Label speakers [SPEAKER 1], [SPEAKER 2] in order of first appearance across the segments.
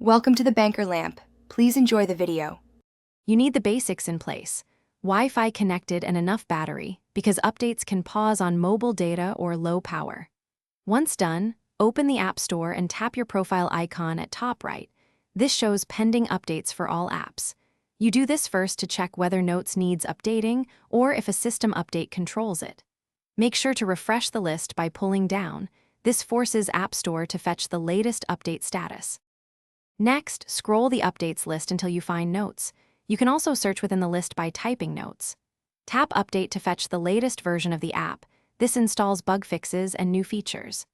[SPEAKER 1] Welcome to the Banker Lamp. Please enjoy the video.
[SPEAKER 2] You need the basics in place: Wi-Fi connected and enough battery, because updates can pause on mobile data or low power. Once done, open the App Store and tap your profile icon at top right. This shows pending updates for all apps. You do this first to check whether Notes needs updating or if a system update controls it. Make sure to refresh the list by pulling down. This forces App Store to fetch the latest update status. Next, scroll the updates list until you find Notes. You can also search within the list by typing Notes. Tap Update to fetch the latest version of the app. This installs bug fixes and new features.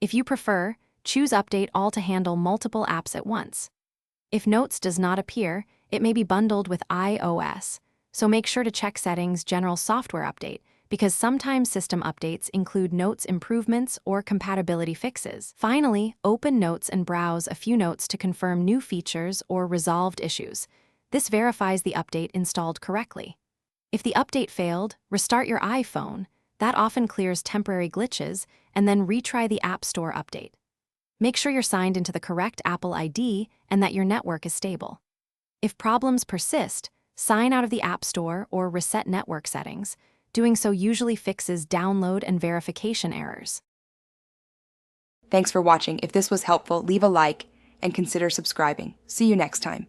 [SPEAKER 2] If you prefer, choose Update All to handle multiple apps at once. If Notes does not appear, it may be bundled with iOS, so make sure to check Settings General Software Update, because sometimes system updates include Notes improvements or compatibility fixes. Finally, open Notes and browse a few notes to confirm new features or resolved issues. This verifies the update installed correctly. If the update failed, restart your iPhone. That often clears temporary glitches, and then retry the App Store update. Make sure you're signed into the correct Apple ID and that your network is stable. If problems persist, sign out of the App Store or reset network settings. Doing so usually fixes download and verification errors.
[SPEAKER 1] Thanks for watching. If this was helpful, leave a like and consider subscribing. See you next time.